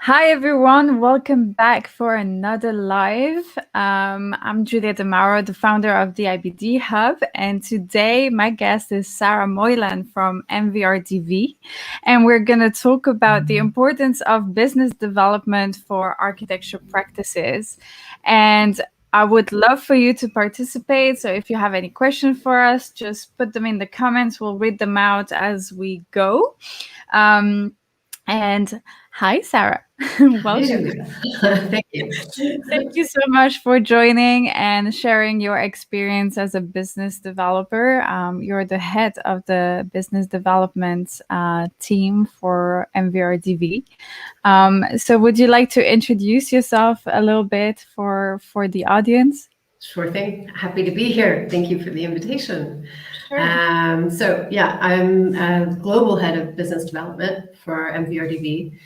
Hi everyone, welcome back for another live. I'm Giulia De Mauro, the founder of the IBD Hub, and today my guest is Sarah Moylan from Mvrdv, and we're going to talk about the importance of business development for architecture practices. And I would love for you to participate. So if you have any questions for us, just put them in the comments. We'll read them out as we go. And hi, Sarah. Welcome. Thank you. Thank you so much for joining and sharing your experience as a business developer. You're the head of the business development team for MVRDV. So would you like to introduce yourself a little bit for the audience? Sure thing. Happy to be here. Thank you for the invitation. Sure. I'm a global head of business development for Mvrdv.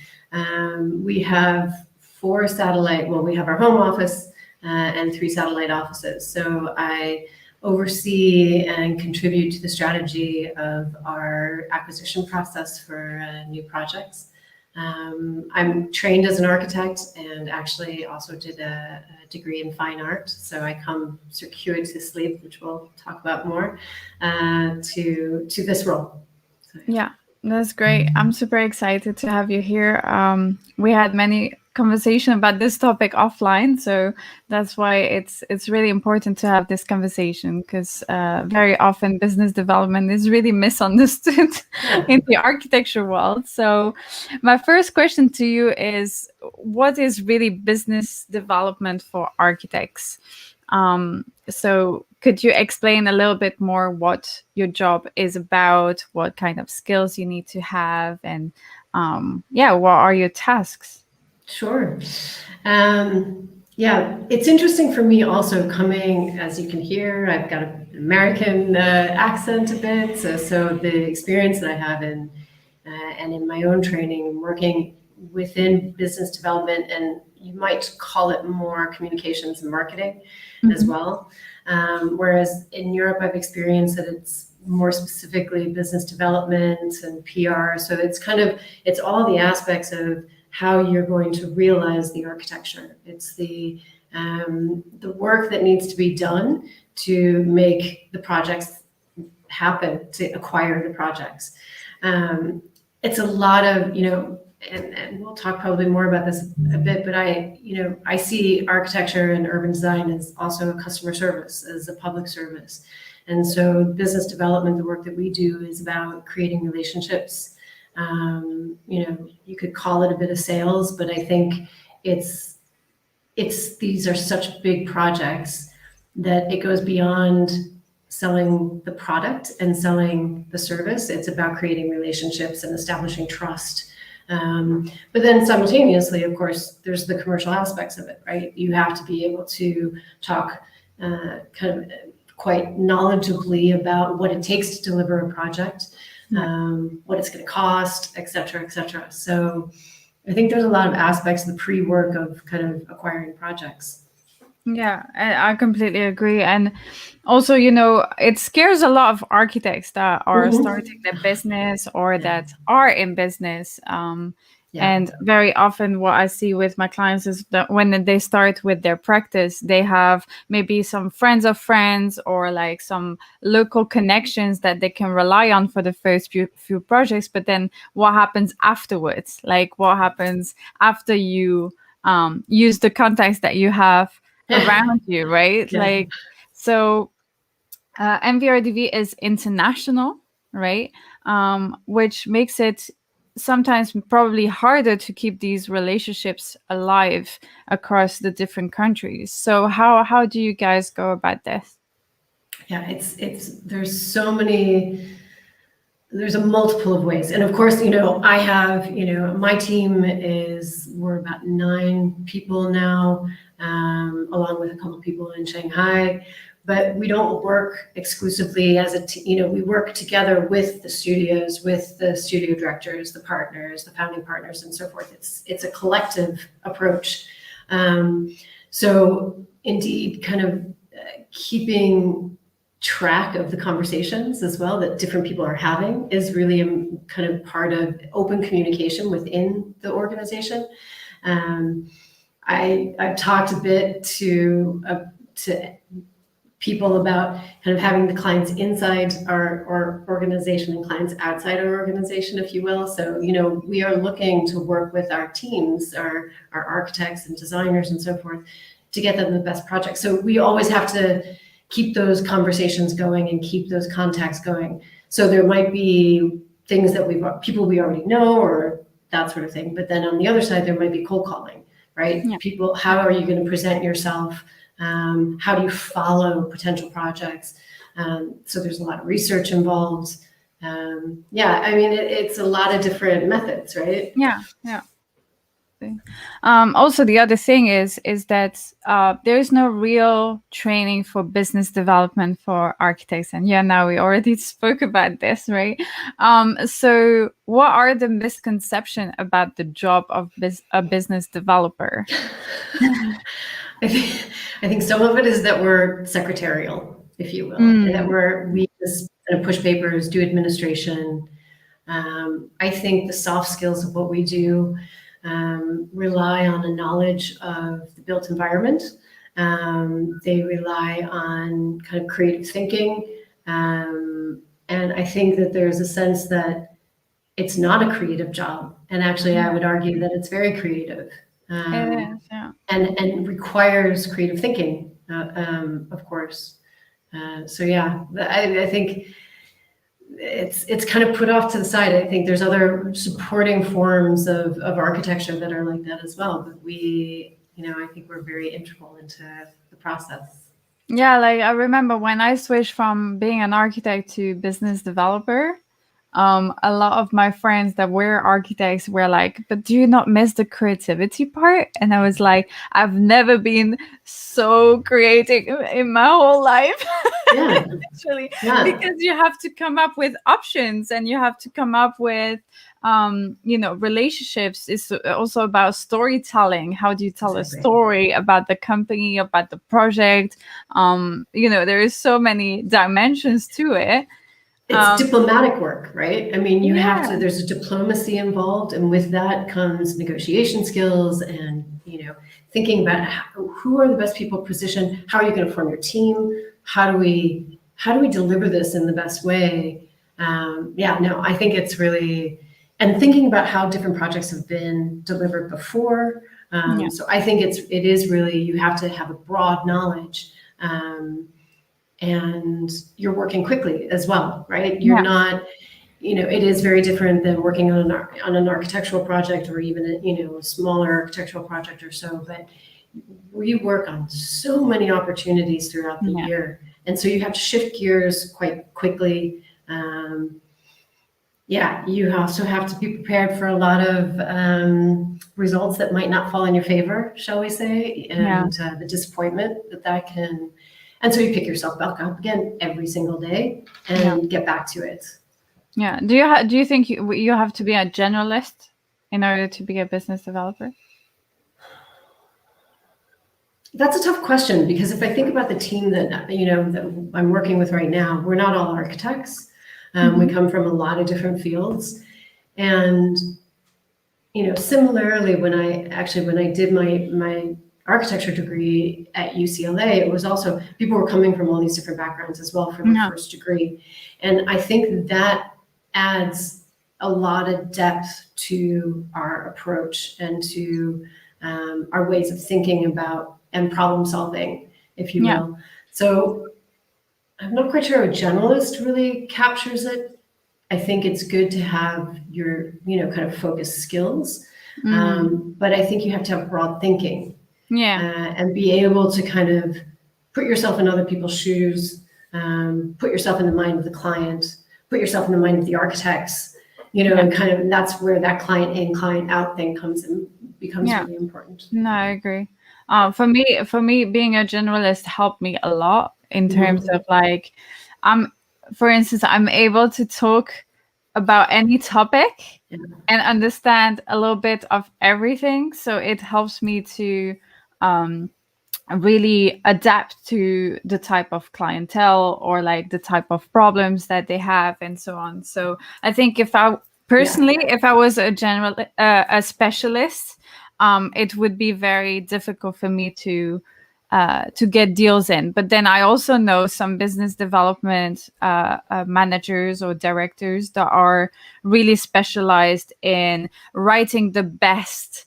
We have we have our home office and 3 satellite offices. So I oversee and contribute to the strategy of our acquisition process for new projects. I'm trained as an architect and actually also did a degree in fine art. So I come circuitously, which we'll talk about more, to this role. So, yeah, that's great. I'm super excited to have you here. We had many conversation about this topic offline, so that's why it's really important to have this conversation, because very often business development is really misunderstood in the architecture world. So my first question to you is, what is really business development for architects? So could you explain a little bit more what your job is about, what kind of skills you need to have, and what are your tasks? Sure. It's interesting for me also coming, as you can hear, I've got an American accent a bit. So the experience that I have and in my own training and working within business development, and you might call it more communications and marketing as well. Whereas in Europe, I've experienced that it's more specifically business development and PR. So it's all the aspects of how you're going to realize the architecture. It's the work that needs to be done to make the projects happen, to acquire the projects. It's a lot of, and we'll talk probably more about this a bit, but I see architecture and urban design as also a customer service, as a public service. And so business development, the work that we do is about creating relationships. You could call it a bit of sales, but I think these are such big projects that it goes beyond selling the product and selling the service. It's about creating relationships and establishing trust. But then simultaneously, of course, there's the commercial aspects of it, right? You have to be able to talk kind of quite knowledgeably about what it takes to deliver a project, what it's going to cost, et cetera, et cetera. So I think there's a lot of aspects of the pre-work of kind of acquiring projects. Yeah, I completely agree. And also, it scares a lot of architects that are starting their business or that are in business. And very often what I see with my clients is that when they start with their practice, they have maybe some friends of friends or like some local connections that they can rely on for the first few projects. But then what happens afterwards? Like what happens after you use the contacts that you have around you, right? Yeah. MVRDV is international, right? Which makes it sometimes probably harder to keep these relationships alive across the different countries. So how do you guys go about this? Yeah, there's a multiple of ways. And of course, I have, my team we're about 9 people now, along with a couple of people in Shanghai, but we don't work exclusively as a team. We work together with the studios, with the studio directors, the partners, the founding partners, and so forth. It's a collective approach. So indeed, kind of keeping track of the conversations as well that different people are having is really kind of part of open communication within the organization. I've talked a bit to people about kind of having the clients inside our organization and clients outside our organization, if you will. So, we are looking to work with our teams, our architects and designers and so forth, to get them the best projects. So we always have to keep those conversations going and keep those contacts going. So there might be things that people we already know or that sort of thing. But then on the other side, there might be cold calling, right? Yeah. People, how are you going to present yourself? How do you follow potential projects? So there's a lot of research involved. It's a lot of different methods, right? Yeah. Also, the other thing is that there is no real training for business development for architects, and now we already spoke about this, right? So, what are the misconceptions about the job of a business developer? I think some of it is that we're secretarial, if you will, and that we just kind of push papers, do administration. I think the soft skills of what we do rely on a knowledge of the built environment. They rely on kind of creative thinking. And I think that there's a sense that it's not a creative job. And actually, I would argue that it's very creative. It is, yeah. And requires creative thinking, of course. I think it's kind of put off to the side. I think there's other supporting forms of architecture that are like that as well. But I think we're very integral into the process. Yeah, like I remember when I switched from being an architect to business developer, a lot of my friends that were architects were like, but do you not miss the creativity part? And I was like, I've never been so creative in my whole life. Yeah. Actually, because you have to come up with options and you have to come up with relationships. It's also about storytelling. How do you tell a story about the company, about the project? There is so many dimensions to it. It's diplomatic work, right? I mean, you have to, there's a diplomacy involved, and with that comes negotiation skills and, thinking about who are the best people positioned, how are you going to form your team, how do we deliver this in the best way? I think it's really, and thinking about how different projects have been delivered before. So I think it is really, you have to have a broad knowledge. And you're working quickly as well, right? You're not, it is very different than working on an architectural project or even a smaller architectural project or so. But we work on so many opportunities throughout the year, and so you have to shift gears quite quickly. You also have to be prepared for a lot of results that might not fall in your favor, shall we say, and the disappointment that can. And so you pick yourself back up again every single day and get back to it. Yeah. Do you think you have to be a generalist in order to be a business developer? That's a tough question, because if I think about the team that I'm working with right now, we're not all architects. We come from a lot of different fields, and similarly, when I did my architecture degree at UCLA, it was also, people were coming from all these different backgrounds as well for their first degree. And I think that adds a lot of depth to our approach and to our ways of thinking about and problem solving, if you will. So I'm not quite sure a generalist really captures it. I think it's good to have your, kind of focused skills. But I think you have to have broad thinking. And be able to kind of put yourself in other people's shoes, put yourself in the mind of the client, put yourself in the mind of the architects, and kind of, that's where that client in, client out thing becomes really important. No, I agree. For me, being a generalist helped me a lot in terms of like, for instance, I'm able to talk about any topic and understand a little bit of everything. So it helps me to really adapt to the type of clientele or like the type of problems that they have and so on. So I think if I personally, if I was a specialist, it would be very difficult for me to get deals in. But then I also know some business development managers or directors that are really specialized in writing the best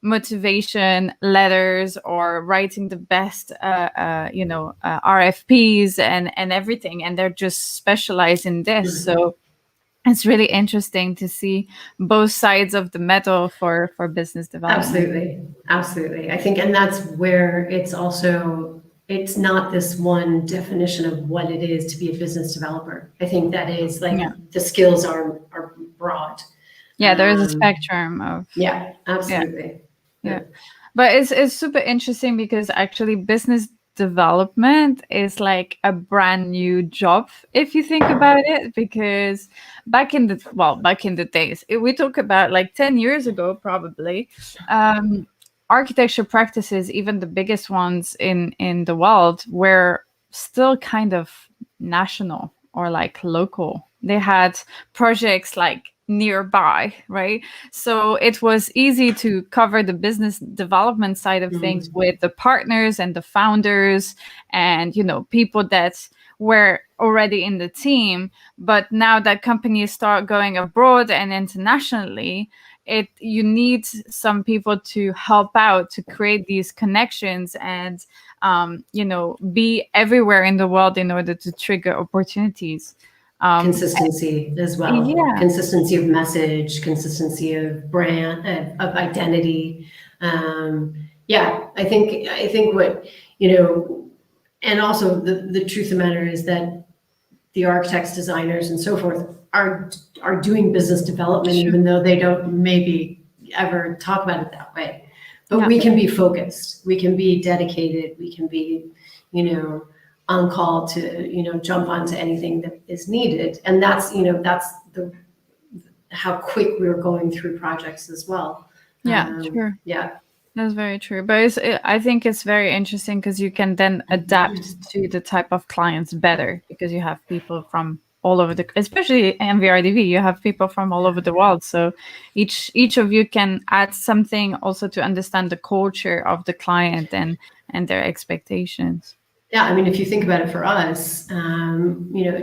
motivation letters or writing the best RFPs and everything, and they're just specialized in this. So it's really interesting to see both sides of the medal for business development. Absolutely. I think, and that's where it's also, it's not this one definition of what it is to be a business developer. I think that is like the skills are broad. Yeah, there is a spectrum of. Yeah, absolutely. Yeah. But it's super interesting because actually business development is like a brand new job if you think about it, because back in the days, we talk about like 10 years ago probably, architecture practices, even the biggest ones in the world, were still kind of national or like local. They had projects like nearby, right? So it was easy to cover the business development side of things with the partners and the founders and, people that were already in the team. But now that companies start going abroad and internationally, you need some people to help out to create these connections and be everywhere in the world in order to trigger opportunities. Consistency as well. Yeah. Consistency of message, consistency of brand, of identity. I think what, and also the truth of the matter is that the architects, designers, and so forth are doing business development, even though they don't maybe ever talk about it that way. But we can be focused, we can be dedicated, we can be, on call to, jump onto anything that is needed. And that's how quick we're going through projects as well. Sure. Yeah. That's very true. But I think it's very interesting because you can then adapt to the type of clients better, because you have people from all over especially Mvrdv, you have people from all over the world. So each of you can add something also to understand the culture of the client and their expectations. Yeah, I mean, if you think about it for us,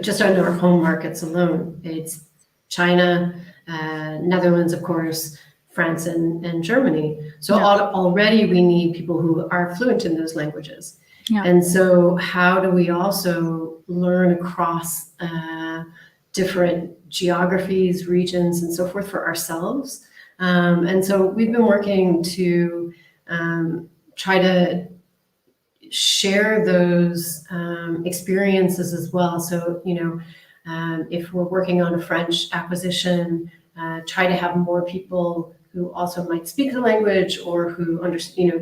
just on our home markets alone, it's China, Netherlands, of course, France, and Germany. So already we need people who are fluent in those languages. Yeah. And so how do we also learn across different geographies, regions, and so forth for ourselves? And so we've been working to try to share those experiences as well. So, if we're working on a French acquisition, try to have more people who also might speak the language or who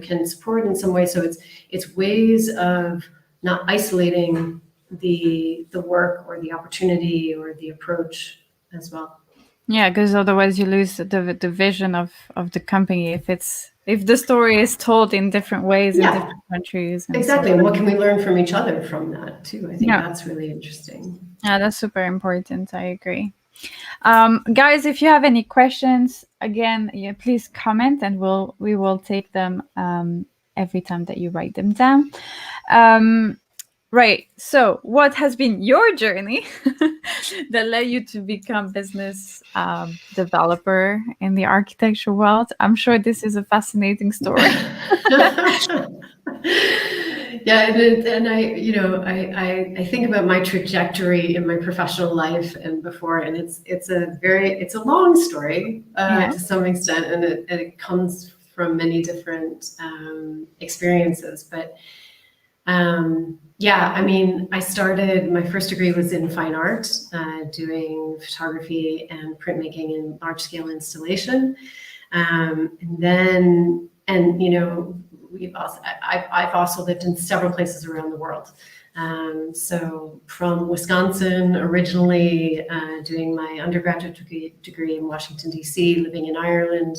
can support in some way. So it's ways of not isolating the work or the opportunity or the approach as well. Yeah, because otherwise you lose the vision of the company if the story is told in different ways in different countries. Exactly. And what can we learn from each other from that too? I think that's really interesting. Yeah, that's super important. I agree. Guys, if you have any questions, again, please comment and we will take them every time that you write them down. Right. So what has been your journey that led you to become business developer in the architecture world? I'm sure this is a fascinating story. Yeah, and I think about my trajectory in my professional life and before, and it's a long story to some extent, and it comes from many different experiences, but. I mean, my first degree was in fine art, doing photography and printmaking and large scale installation. I've also lived in several places around the world. So from Wisconsin originally, doing my undergraduate degree in Washington, D.C., living in Ireland,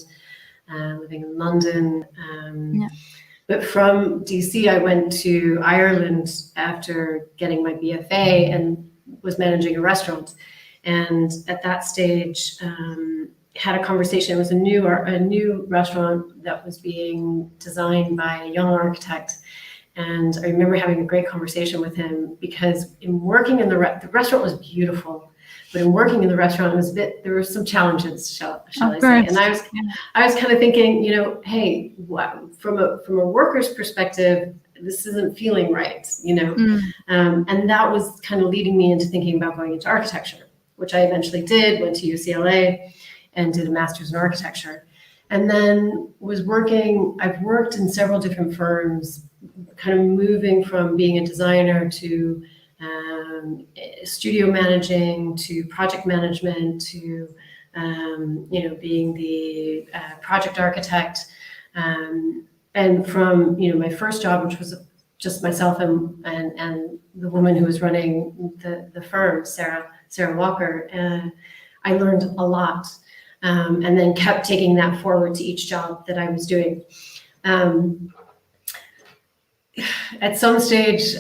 living in London. But from DC, I went to Ireland after getting my BFA and was managing a restaurant. And at that stage, had a conversation. It was a new restaurant that was being designed by a young architect. And I remember having a great conversation with him because in working in the restaurant was beautiful, but in working in the restaurant it was there were some challenges, shall I say. And I was kind of thinking, hey, from a worker's perspective, this isn't feeling right, and that was kind of leading me into thinking about going into architecture, which I eventually did, went to UCLA and did a master's in architecture. And then I've worked in several different firms, kind of moving from being a designer to studio managing to project management to being the project architect, and from my first job, which was just myself and the woman who was running the firm, Sarah Walker, I learned a lot, and then kept taking that forward to each job that I was doing. At some stage,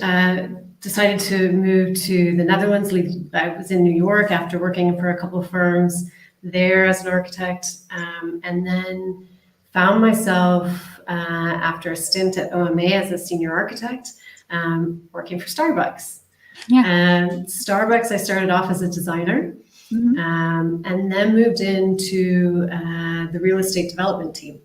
decided to move to the Netherlands. I was in New York after working for a couple of firms there as an architect, and then found myself after a stint at OMA as a senior architect, working for Starbucks. And Starbucks, I started off as a designer, and then moved into the real estate development team.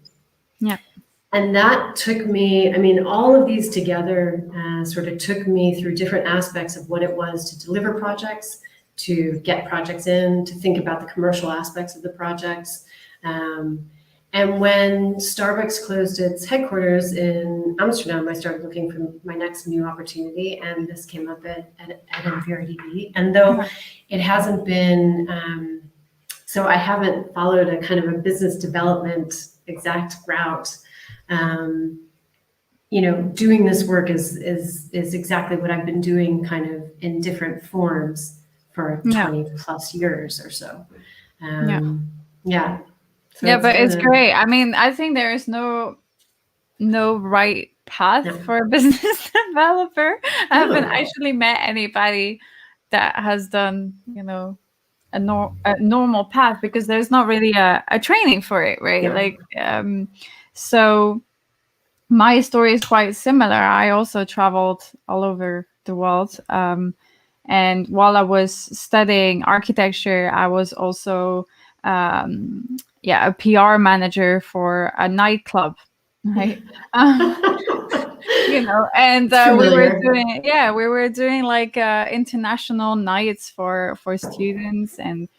And that took me, all of these together sort of took me through different aspects of what it was to deliver projects, to get projects in, to think about the commercial aspects of the projects. And when Starbucks closed its headquarters in Amsterdam, I started looking for my next new opportunity, and this came up at Mvrdv. And though it hasn't been, so I haven't followed a kind of a business development exact route. Doing this work is exactly what I've been doing, kind of in different forms for 20 plus years or so. So but it's great. I think there is no right path for a business developer. I haven't actually met anybody that has done, a normal path, because there's not really a training for it, right? So my story is quite similar. I also traveled all over the world. And while I was studying architecture, I was also a PR manager for a nightclub, right? And we were doing like international nights for students, and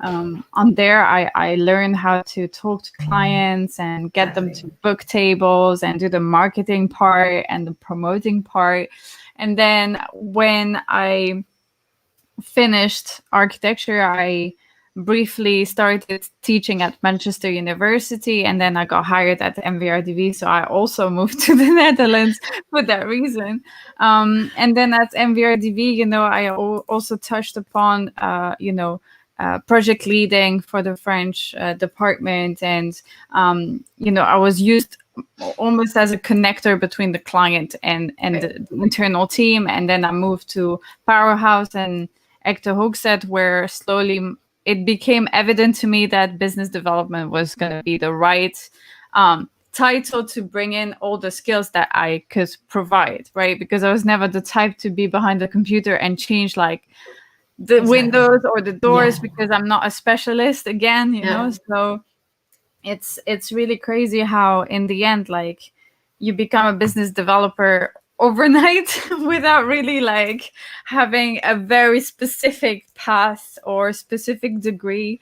on there I learned how to talk to clients and get them to book tables and do the marketing part and the promoting part. And then when I finished architecture, I briefly started teaching at Manchester University, and then I got hired at Mvrdv, so I also moved to the Netherlands for that reason. And then at Mvrdv, I also touched upon project leading for the French department, and I was used almost as a connector between the client and the internal team. And then I moved to Powerhouse and Ekte Hoogset, where slowly it became evident to me that business development was going to be the right title to bring in all the skills that I could provide, right? Because I was never the type to be behind the computer and change like the windows or the doors, because I'm not a specialist again, you know. So it's really crazy how in the end, like, you become a business developer overnight without really like having a very specific path or specific degree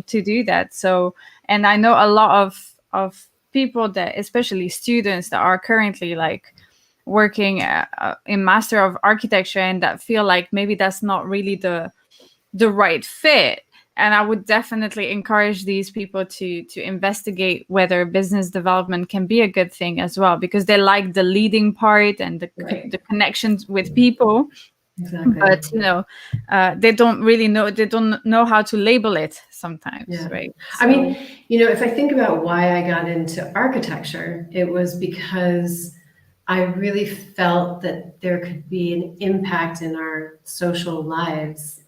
to do that. So, and I know a lot of people that, especially students that are currently like working in Master of Architecture, and that feel like maybe that's not really the right fit. And I would definitely encourage these people to investigate whether business development can be a good thing as well, because they like the leading part and the connections with people. Exactly. But they don't really know. They don't know how to label it sometimes, Yeah. right? I mean, if I think about why I got into architecture, it was because I really felt that there could be an impact in our social lives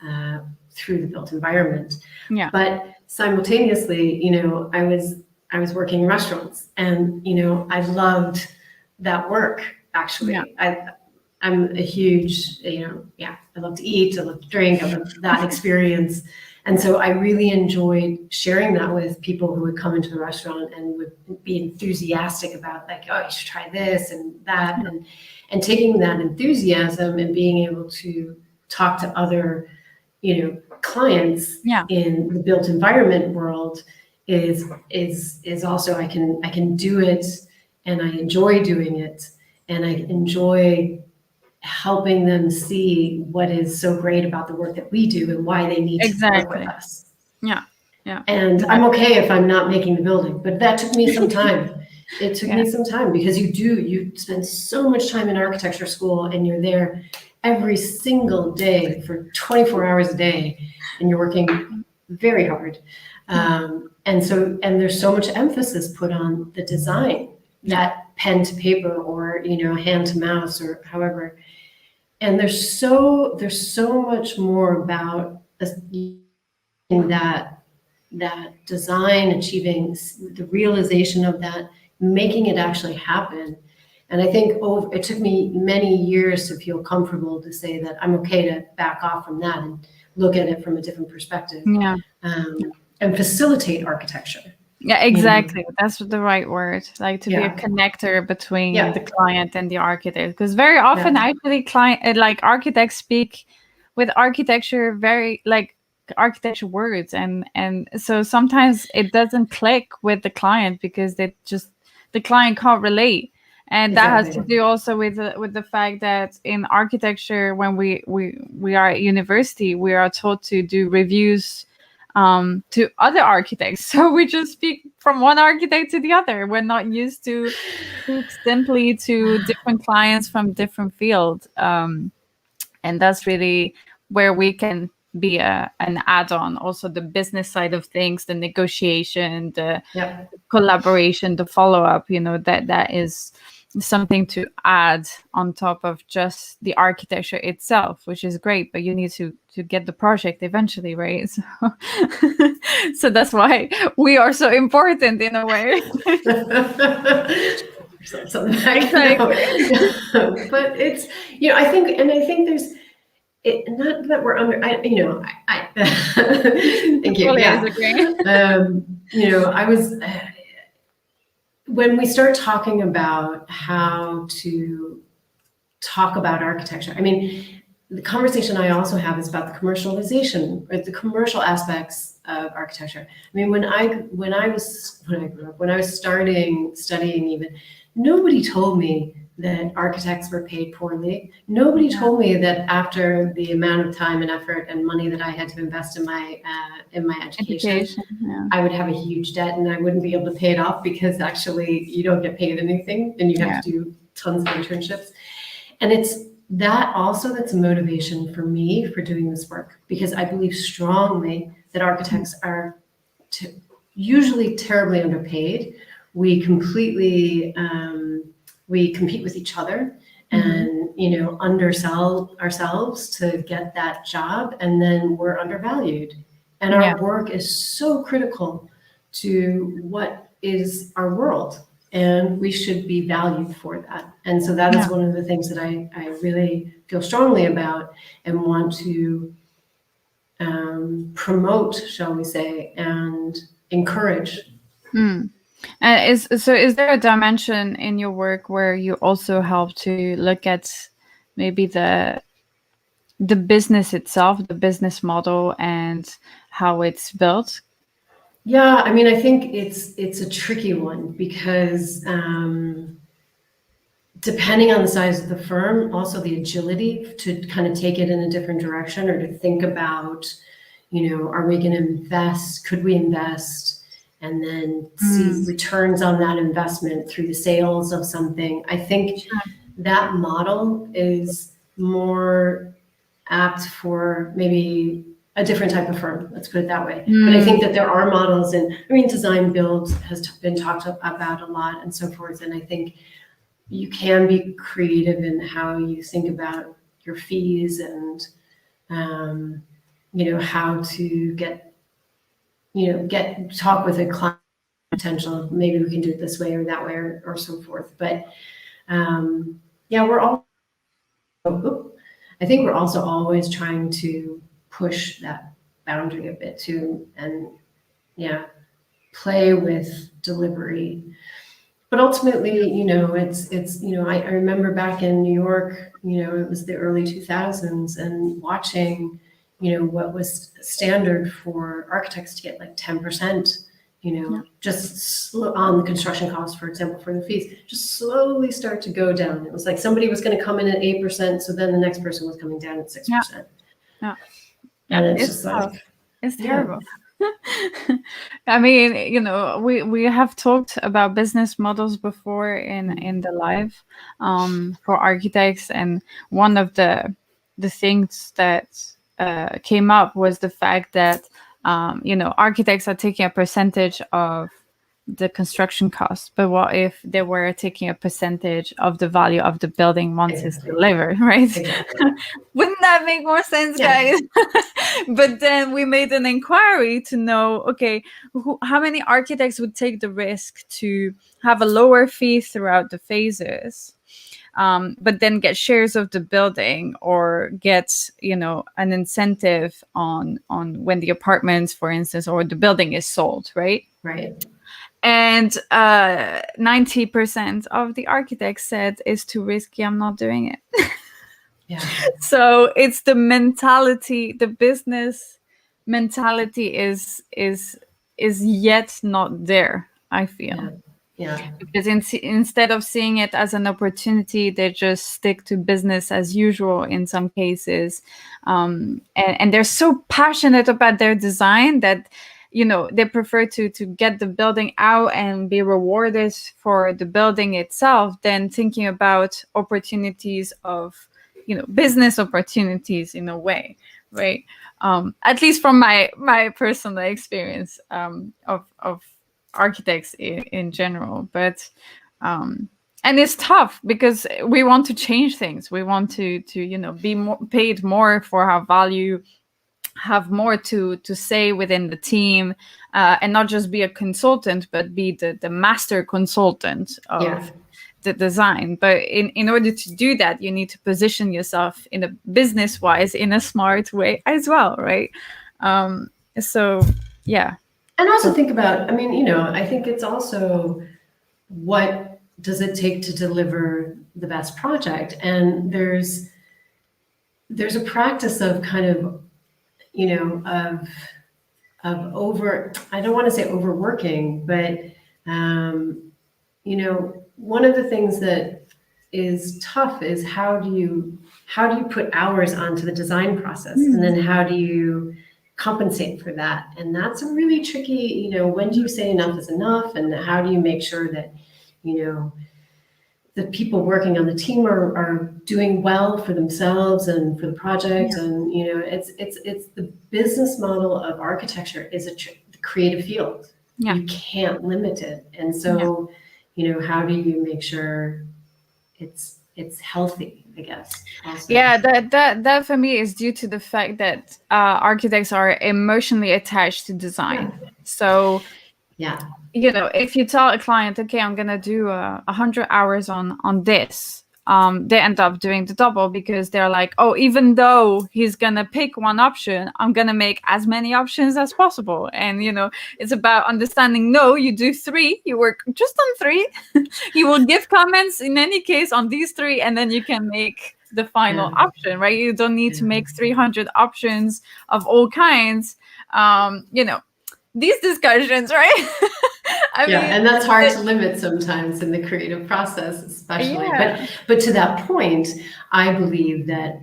through the built environment. Yeah. But simultaneously, I was working in restaurants, and I loved that work. Actually, I'm a huge, I love to eat, I love to drink, I love that experience. And so I really enjoyed sharing that with people who would come into the restaurant and would be enthusiastic about, like, oh, you should try this and that. And taking that enthusiasm and being able to talk to other, clients in the built environment world is also, I can do it, and I enjoy doing it, and I enjoy helping them see what is so great about the work that we do and why they need to work with us. Yeah. And I'm okay if I'm not making the building, but that took me some time. It took me some time, because you spend so much time in architecture school, and you're there every single day for 24 hours a day, and you're working very hard. And there's so much emphasis put on the design, that pen to paper, or hand to mouse, or however. And there's so much more about that design, achieving the realization of that, making it actually happen. And I think it took me many years to feel comfortable to say that I'm okay to back off from that and look at it from a different perspective, and facilitate architecture. Yeah, exactly. That's the right word. Like, to be a connector between the client and the architect. Because very often, actually, architects speak with architecture very architecture words, and so sometimes it doesn't click with the client because the client can't relate. And that has to do also with the fact that in architecture, when we are at university, we are taught to do reviews to other architects. So we just speak from one architect to the other. We're not used to speak simply to different clients from different fields. And that's really where we can be an add-on. Also, the business side of things, the negotiation, the collaboration, the follow-up, that is something to add on top of just the architecture itself, which is great, but you need to get the project eventually, right? So that's why we are so important in a way. Exactly. But it's, I think there's not that we're under, thank you. I was, when we start talking about how to talk about architecture, I mean, the conversation I also have is about the commercialization, or the commercial aspects of architecture. I mean, when I grew up, when I was studying even, nobody told me that architects were paid poorly. Nobody told me that after the amount of time and effort and money that I had to invest in my education, I would have a huge debt and I wouldn't be able to pay it off, because actually you don't get paid anything and you have to do tons of internships. And it's that also that's a motivation for me for doing this work, because I believe strongly that architects are usually terribly underpaid. We completely we compete with each other and undersell ourselves to get that job, and then we're undervalued. And our work is so critical to what is our world, and we should be valued for that. And so that is one of the things that I really feel strongly about and want to promote, shall we say, and encourage. Is there a dimension in your work where you also help to look at maybe the business itself, the business model, and how it's built? Yeah, I mean, I think it's a tricky one, because depending on the size of the firm, also the agility to kind of take it in a different direction, or to think about, are we going to invest? Could we invest? And then see returns on that investment through the sales of something. I think that model is more apt for maybe a different type of firm. Let's put it that way. But I think that there are models, and I mean, design build has been talked about a lot and so forth. And I think you can be creative in how you think about your fees and, how to talk with a client potential. Maybe we can do it this way or that way or so forth. But I think we're also always trying to push that boundary a bit too, and play with delivery. But ultimately, it's I remember back in New York, it was the early 2000s, and watching, what was standard for architects to get like 10%, just on the construction costs, for example, for the fees, just slowly start to go down. It was like somebody was going to come in at 8%, so then the next person was coming down at 6%. Yeah. And it's just tough. It's terrible. I mean, we have talked about business models before in the live for architects, and one of the things that came up was the fact that architects are taking a percentage of the construction cost, but what if they were taking a percentage of the value of the building once it's delivered, right? Exactly. Wouldn't that make more sense, guys? But then we made an inquiry to know, okay, how many architects would take the risk to have a lower fee throughout the phases, but then get shares of the building or get, an incentive on when the apartments, for instance, or the building is sold, right? Right. And 90% of the architects said it's too risky, I'm not doing it. Yeah. So it's the mentality, the business mentality is yet not there, I feel. Yeah. Because instead of seeing it as an opportunity, they just stick to business as usual in some cases. And they're so passionate about their design that, they prefer to get the building out and be rewarded for the building itself than thinking about opportunities of, business opportunities in a way, right? At least from my personal experience of architects in general. But and it's tough because we want to change things. We want to be paid more for our value, have more to say within the team, and not just be a consultant, but be the master consultant of the design. But in order to do that, you need to position yourself in a business wise in a smart way as well, right? So yeah. And also think about, I think it's also, what does it take to deliver the best project? And there's a practice of kind of, I don't want to say overworking, but, one of the things that is tough is how do you put hours onto the design process, and then how do you compensate for that? And that's a really tricky, when do you say enough is enough, and how do you make sure that, the people working on the team are doing well for themselves and for the project. And it's the business model of architecture is a creative field. You can't limit it. And so how do you make sure it's healthy, I guess, also. Yeah, that for me is due to the fact that architects are emotionally attached to design. So if you tell a client, okay, I'm gonna do 100 hours on this, they end up doing the double, because they're like, oh, even though he's gonna pick one option, I'm gonna make as many options as possible. And it's about understanding, no, you do 3, you work just on 3. You will give comments in any case on these 3, and then you can make the final option, right? You don't need to make 300 options of all kinds. These discussions, right? I mean, and that's hard to limit sometimes in the creative process, especially. But to that point, I believe that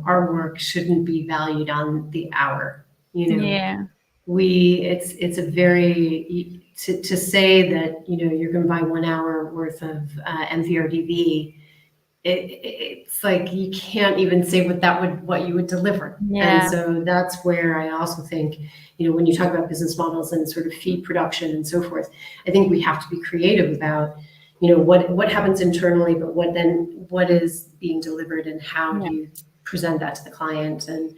our work shouldn't be valued on the hour. It's a very to say that you're going to buy 1 hour worth of Mvrdv it's like you can't even say what you would deliver. And Yeah. so that's where I also think, when you talk about business models and sort of feed production and so forth, I think we have to be creative about, what happens internally, but what is being delivered and how do you present that to the client, and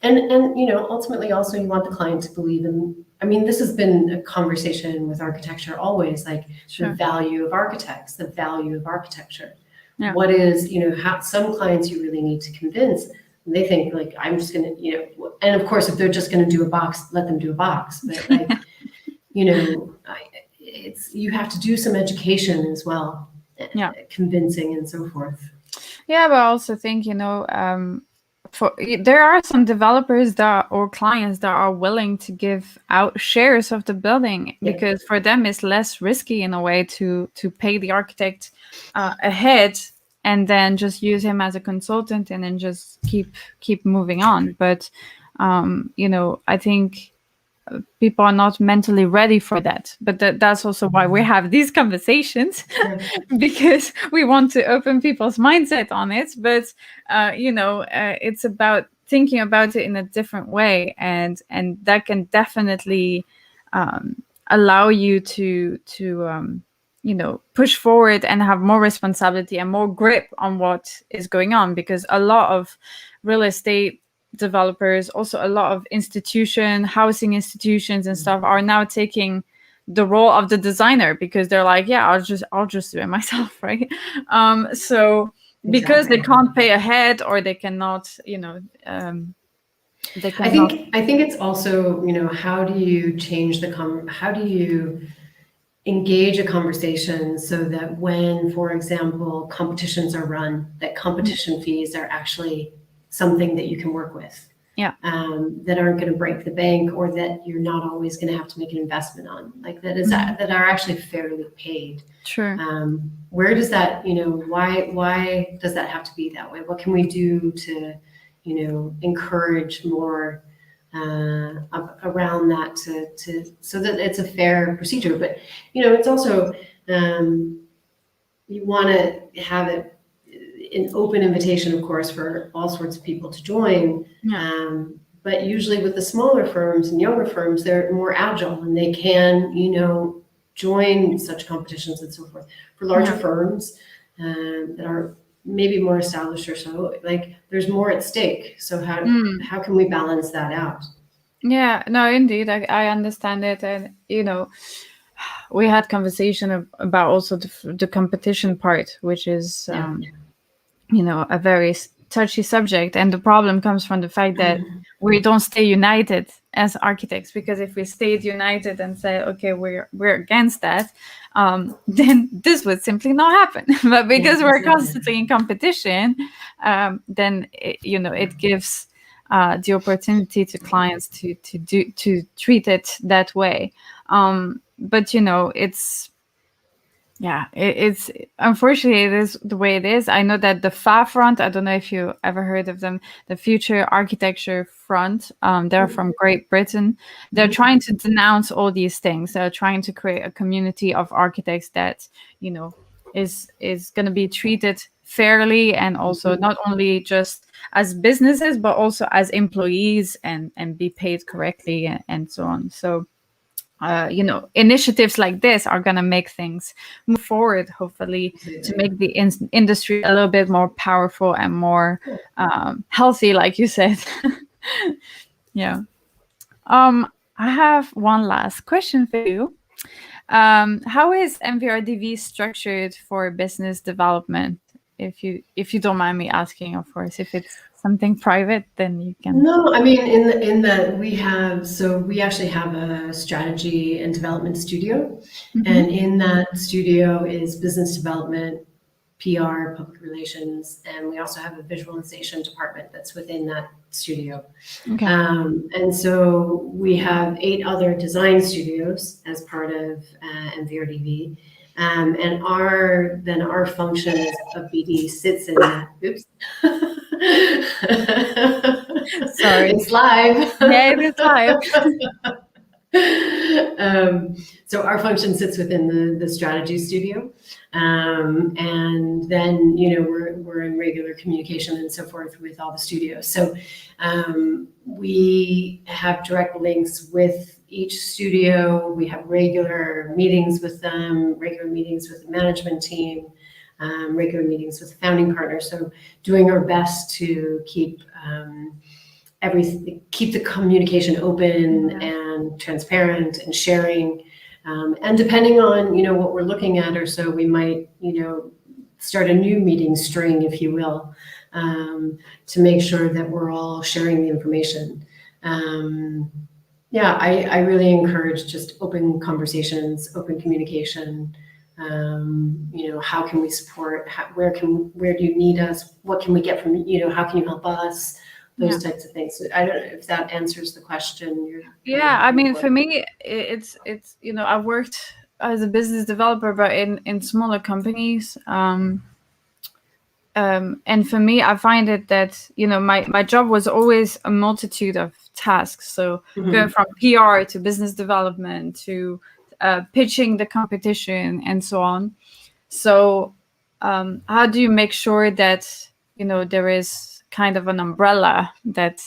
ultimately also you want the client to believe in. I mean, this has been a conversation with architecture always, like the value of architects, the value of architecture. Yeah. What is, how some clients you really need to convince. And they think like, I'm just going to, and of course, if they're just going to do a box, let them do a box. But like, you have to do some education as well, convincing and so forth. Yeah, but I also think, there are some developers or clients that are willing to give out shares of the building because for them it's less risky in a way to pay the architect ahead and then just use him as a consultant and then just keep moving on. But I think people are not mentally ready for that. But that's also why we have these conversations, because we want to open people's mindset on it. But it's about thinking about it in a different way, and that can definitely allow you to push forward and have more responsibility and more grip on what is going on. Because a lot of real estate developers, also a lot of housing institutions and stuff are now taking the role of the designer, because they're like, yeah, I'll just do it myself, right? So because they can't pay ahead, or they cannot, they cannot. I think it's also, how do you change how do you engage a conversation so that when, for example, competitions are run, that competition fees are actually something that you can work with, that aren't going to break the bank, or that you're not always going to have to make an investment on, like that are actually fairly paid. Sure. Where does that, why does that have to be that way? What can we do to, encourage more around that so that it's a fair procedure? But it's also you want to have it an open invitation, of course, for all sorts of people to join. But usually with the smaller firms and younger firms, they're more agile and they can, join such competitions and so forth. For larger firms that are maybe more established or so, like there's more at stake. So how can we balance that out? Yeah, no, indeed, I understand it. And, we had conversation about also the competition part, which is, a very touchy subject. And the problem comes from the fact that we don't stay united as architects, because if we stayed united and say, okay, we're against that, then this would simply not happen. But because we're constantly in competition, then it gives the opportunity to clients to treat it that way. But it's unfortunately it is the way it is. I know that the FA Front, I don't know if you ever heard of them, the Future Architecture Front, they're from Great Britain. They're trying to denounce all these things. They're trying to create a community of architects that, is going to be treated fairly, and also not only just as businesses, but also as employees, and be paid correctly, and so on. So initiatives like this are going to make things move forward, hopefully, to make the industry a little bit more powerful and more healthy, like you said. Yeah. I have one last question for you. How is Mvrdv structured for business development? If you don't mind me asking, of course. If it's something private, then you can. No, I mean, in that we actually have a strategy and development studio, and in that studio is business development, PR, public relations, and we also have a visualization department that's within that studio. Okay. And so we have 8 other design studios as part of Mvrdv. And our function as a BD sits in that. Oops. Sorry. It's live. Yeah, it is live. So our function sits within the strategy studio. And then, we're in regular communication and so forth with all the studios. So we have direct links with each studio. We have regular meetings with them, regular meetings with the management team, regular meetings with the founding partners. So doing our best to keep keep the communication open and transparent and sharing. And depending on, what we're looking at or so, we might, start a new meeting string, if you will, to make sure that we're all sharing the information. I really encourage just open conversations, open communication. How can we support? Where do you need us? What can we get from, how can you help us? Those types of things. So I don't know if that answers the question. I mean, for me, it's I've worked as a business developer, but in smaller companies. And for me, I find it that, my job was always a multitude of tasks. So going from PR to business development to pitching the competition and so on. So how do you make sure that, there is kind of an umbrella that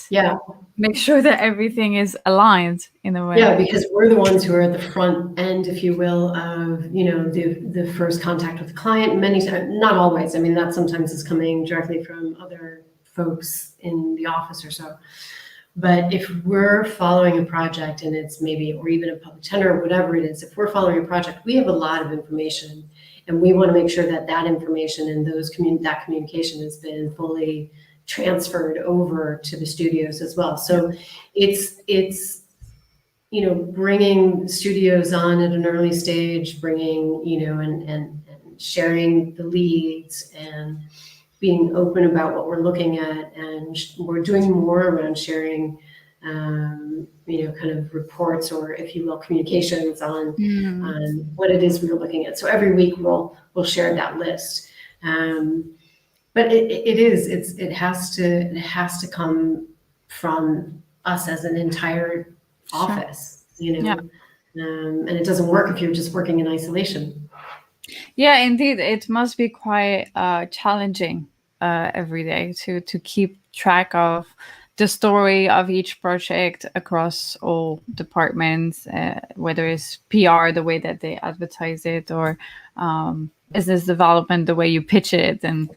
makes sure that everything is aligned in a way? Yeah, because we're the ones who are at the front end, if you will, of, the first contact with the client. Many times, not always. I mean, that sometimes is coming directly from other folks in the office or so. But if we're following a project and it's maybe, or even a public tender or whatever it is, if we're following a project, we have a lot of information, and we want to make sure that that information and that communication has been fully transferred over to the studios as well. So it's bringing studios on at an early stage, bringing, and sharing the leads and being open about what we're looking at. And we're doing more around sharing, kind of reports, or if you will, communications on what it is we're looking at. So every week we'll share that list. But it has to come from us as an entire office, and it doesn't work if you're just working in isolation. Yeah, indeed, it must be quite challenging every day to keep track of the story of each project across all departments, whether it's PR, the way that they advertise it, or business development, the way you pitch it. And,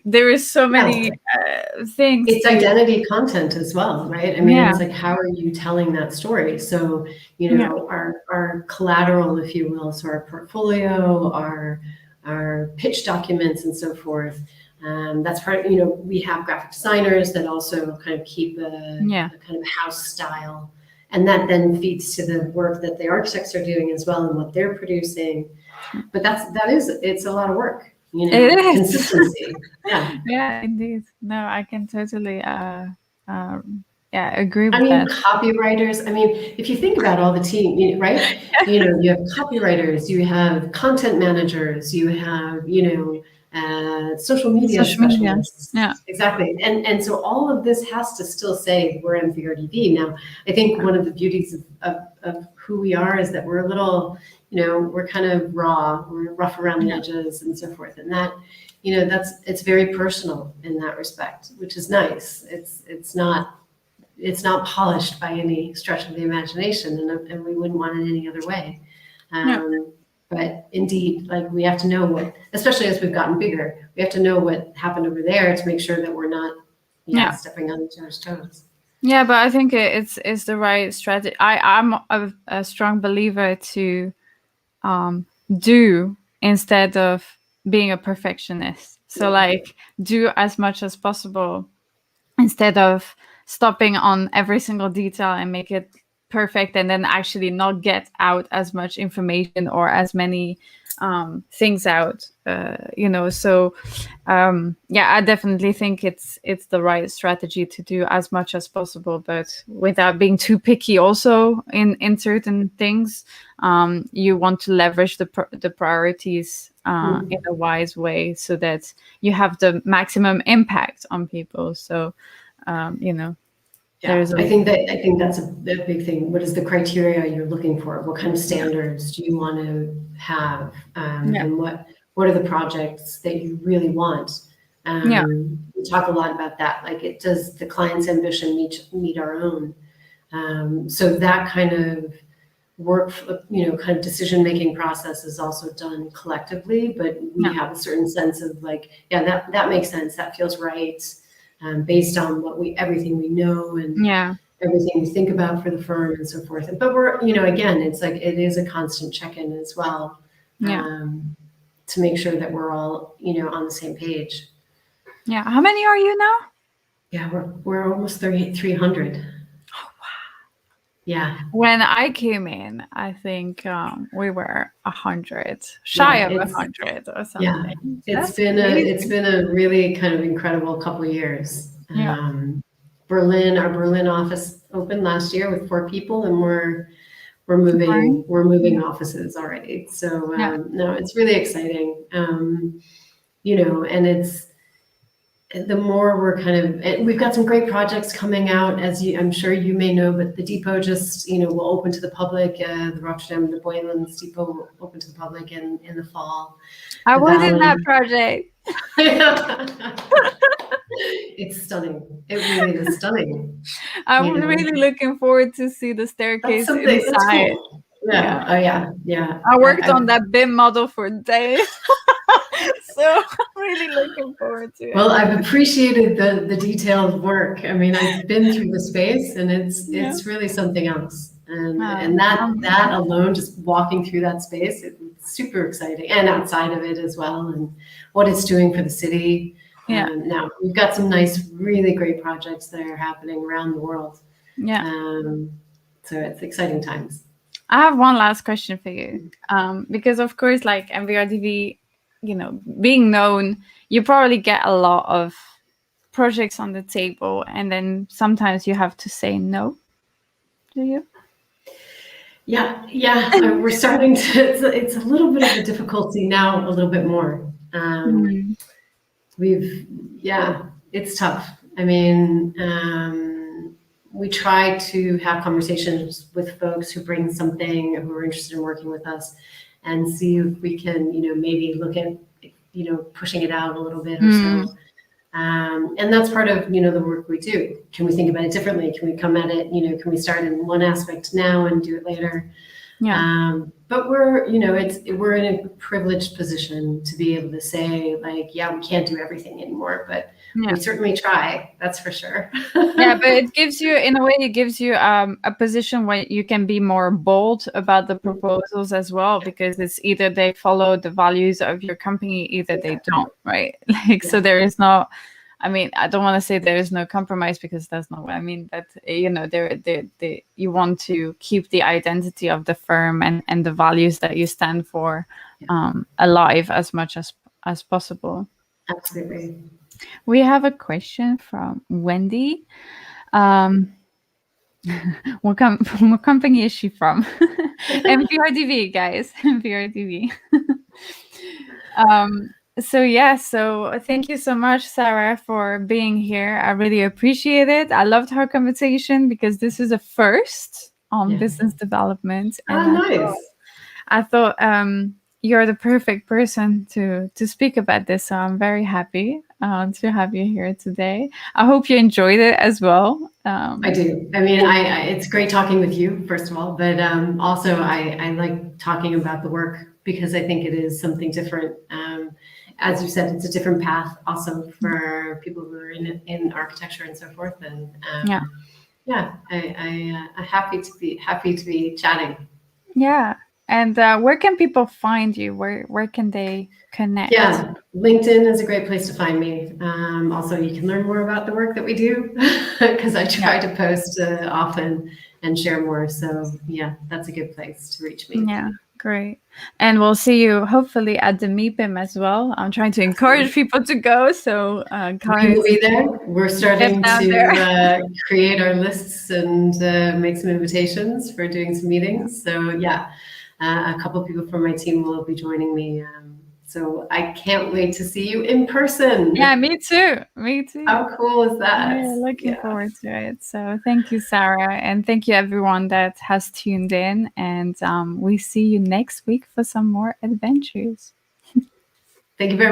there is so many things. It's identity content as well, right? I mean, it's like, how are you telling that story? So, our collateral, if you will, so our portfolio, our pitch documents and so forth. That's part, we have graphic designers that also kind of keep a kind of house style. And that then feeds to the work that the architects are doing as well and what they're producing. But it's a lot of work, It is. Consistency. Yeah, indeed. No, I can totally agree with that. I mean, copywriters, if you think about all the team, right? You have copywriters, you have content managers, you have, social media specialists. Yeah, exactly. And so all of this has to still say we're Mvrdv. Now, I think one of the beauties of who we are is that we're a little, we're kind of raw, we're rough around the edges and so forth. And that, it's very personal in that respect, which is nice. It's not polished by any stretch of the imagination, and we wouldn't want it any other way. But indeed, like, we have to know what, especially as we've gotten bigger, we have to know what happened over there to make sure that we're not stepping on each other's toes. Yeah, but I think it's the right strategy. I'm a strong believer to do instead of being a perfectionist. So like, do as much as possible instead of stopping on every single detail and make it perfect, and then actually not get out as much information or as many things out. So I definitely think it's the right strategy to do as much as possible, but without being too picky also in certain things. You want to leverage the priorities in a wise way so that you have the maximum impact on people. So Yeah, I think that's a big thing. What is the criteria you're looking for? What kind of standards do you want to have? And what are the projects that you really want? We talk a lot about that. Like, does the client's ambition meet our own? So that kind of work, kind of decision-making process is also done collectively, but we have a certain sense of like, that makes sense. That feels right. Based on everything we know and everything we think about for the firm and so forth. But we're, again, it's like, it is a constant check-in as well, to make sure that we're all, on the same page. Yeah. How many are you now? Yeah, we're almost 300. Oh, wow. Yeah. When I came in, I think we were 100, shy of 100 or something. Yeah, it's been a really kind of incredible couple of years. Our Berlin office opened last year with 4 people, and we're moving offices already. So no, it's really exciting. And it's, the more we're and we've got some great projects coming out, I'm sure you may know, but the depot just, will open to the public. The Rotterdam, the Boylan's depot will open to the public in the fall. I was in that project. It's stunning. It really is stunning. I'm really looking forward to see the staircase inside. Cool. Yeah. Oh yeah. I worked on that BIM model for days. So I'm really looking forward to it. Well, I've appreciated the detailed work. I mean, I've been through the space, and it's really something else. And that alone, just walking through that space, it's super exciting, and outside of it as well, and what it's doing for the city. Now we've got some nice, really great projects that are happening around the world. So it's exciting times. I have one last question for you, because of course, like Mvrdv, being known, you probably get a lot of projects on the table, and then sometimes you have to say no. Do you? Yeah. We're starting to. It's a little bit of a difficulty now, a little bit more. It's tough. I mean, we try to have conversations with folks who bring something, who are interested in working with us, and see if we can, maybe look at, pushing it out a little bit or so. And that's part of, the work we do. Can we think about it differently? Can we come at it, can we start in one aspect now and do it later? But we're in a privileged position to be able to say, like, we can't do everything anymore, but we certainly try. That's for sure. But it gives you, in a way, a position where you can be more bold about the proposals as well, because it's either they follow the values of your company, either they don't, right? So there is no, I mean, I don't want to say there is no compromise, because that's not what I mean. But you want to keep the identity of the firm and the values that you stand for alive as much as possible. Absolutely. We have a question from Wendy. What company is she from? Mvrdv, guys. Mvrdv. So thank you so much, Sarah, for being here. I really appreciate it. I loved our conversation, because this is a first on business development. And nice. I thought you're the perfect person to speak about this. So I'm very happy to have you here today. I hope you enjoyed it as well. I do. I mean, it's great talking with you, first of all, but also I like talking about the work, because I think it is something different. As you said, it's a different path also for people who are in architecture and so forth. And I'm happy to be chatting. Yeah. And where can people find you? Where can they connect? Yeah, LinkedIn is a great place to find me. Also, you can learn more about the work that we do, because I try to post often and share more. So that's a good place to reach me. Yeah, great. And we'll see you hopefully at the MIPIM as well. I'm trying to encourage people to go. So we will be there. We're starting to create our lists and make some invitations for doing some meetings. So a couple of people from my team will be joining me So I can't wait to see you in person. Yeah, me too. Me too. How cool is that? Yeah, looking forward to it. So thank you, Sarah. And thank you, everyone that has tuned in. And we see you next week for some more adventures. Thank you very much.